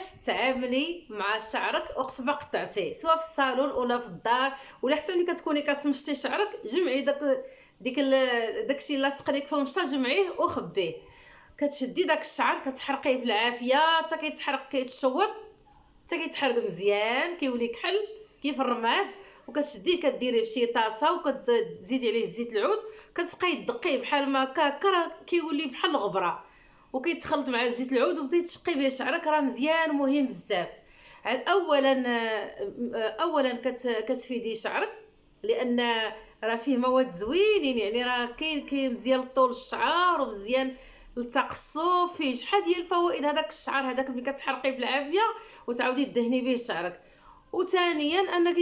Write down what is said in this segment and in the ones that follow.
كيفاش تعاملي مع شعرك وقت ما قطعتيه، سواء في الصالون ولا في الدار، ولا حتى ملي كتكوني كتمشطي شعرك جمعي داكشي لاصق ليك في المشط، جمعيه وخبيه. كتشدي داك الشعر كتحرقيه في العافيه حتى كيتحرق كيتشوط حتى كيتحرق مزيان كيولي كحل كيف الرماد. وكتشديه كديريه فشي طاسه وكتزيدي عليه زيت العود، كتبقاي تدقيه بحال ما هكا راه كيولي بحال الغبره، وكيتخلط مع زيت العود وبديتي تشقي به شعرك. راه مزيان مهم بزاف. اولا كتفيدي شعرك لان راه فيه مواد زوينين، يعني راه كاين مزيان لطول الشعر ومزيان للتقصف، فيه شحال ديال الفوائد. هذاك الشعر هذاك ملي كتحرقيه في العافيه وتعاودي تدهني به شعرك. وثانيا انك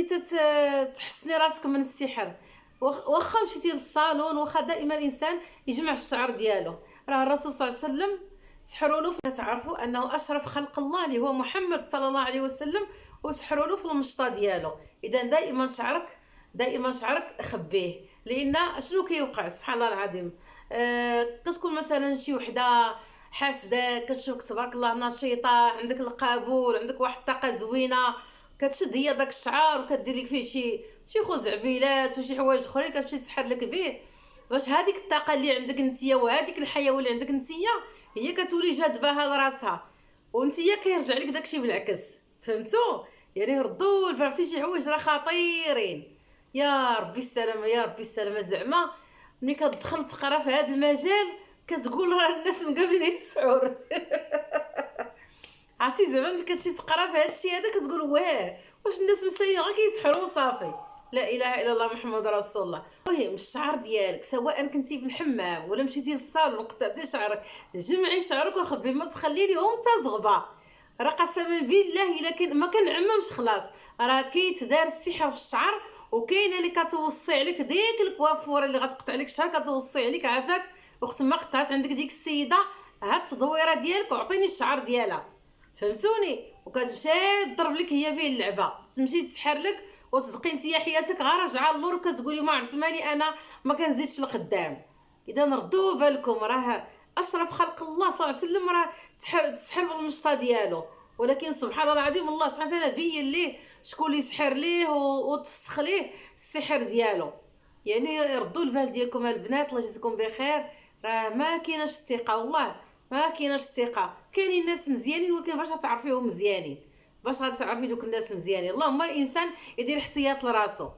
تحسني راسك من السحر. واخا مشيتي للصالون، واخا دائما الانسان يجمع الشعر ديالو. راه الرسول صلى الله عليه وسلم سحروا له، كتعرفوا انه اشرف خلق الله اللي هو محمد صلى الله عليه وسلم، وسحروا له في المشطه ديالو. اذا دائما شعرك خبيه، لان شنو كيوقع سبحان الله العظيم. كتكون مثلا شي وحده حاسده، كتشوفك تبارك الله نشيطه، عندك القبول، عندك واحد الطاقه زوينه، كتشد هي داك الشعر وكدير لك فيه شي خزعبيلات وشي حوايج اخرين كتمشي تسحر لك به، باش هذيك الطاقه اللي عندك نتيا وهذيك الحيويه اللي عندك نتيا هي كتولي جاذباها لراسها، ونتيا كيرجع لك داكشي بالعكس. فهمتوا؟ يعني ردوا عرفتي شي حوايج راه خطيرين. يا ربي السلامه يا ربي السلامه. زعما ملي كتدخل تقرا في هذا المجال كتقول راه الناس مقابلين السحور. عرفتي زعما ملي كتمشي تقرا في هذا الشيء هذا كتقول واه واش الناس مسالين غير كيسحروا وصافي. لا اله الا الله محمد رسول الله. المهم الشعر ديالك سواء كنتي في الحمام ولا مشيتي للصالون قطعتي شعرك، جمعي شعرك وخبيه، ما تخلي ليهم حتى زغبه. راه قسما بالله الا كان ما كنعممش خلاص، راه كيتدار السحر في الشعر. وكاينه اللي كتوصي عليك ديك الكوافوره اللي غتقطع لك الشعر، كتوصي عليك عافاك وقت ما قطعت عندك ديك السيده هاد التدويره ديالك وعطيني الشعر ديالها. فهمتوني؟ وكتمشي تضرب لك هي به اللعبه، تمشي تسحر لك وتصدقي نتيا حياتك غير راجعه للور، وكتقولي ما عرفت مالي انا ما كنزيدش لقدام. اذا ردوا بالكم، راه اشرف خلق الله صلى الله عليه وسلم راه تسحر بالمشطه ديالو، ولكن سبحان الله العظيم الله سبحانه وتعالى بين ليه شكون اللي يسحر ليه وتفسخ ليه السحر ديالو. يعني ردوا البال ديالكم البنات، الله يجزيكم بخير. راه ما كايناش الثقه، والله ما كايناش الثقه. كاينين الناس مزيانين، ولكن باش تعرفيهم مزيانين، باش غادي تعرفي دوك الناس مزيانين. اللهم الانسان يدير احتياط لراسو.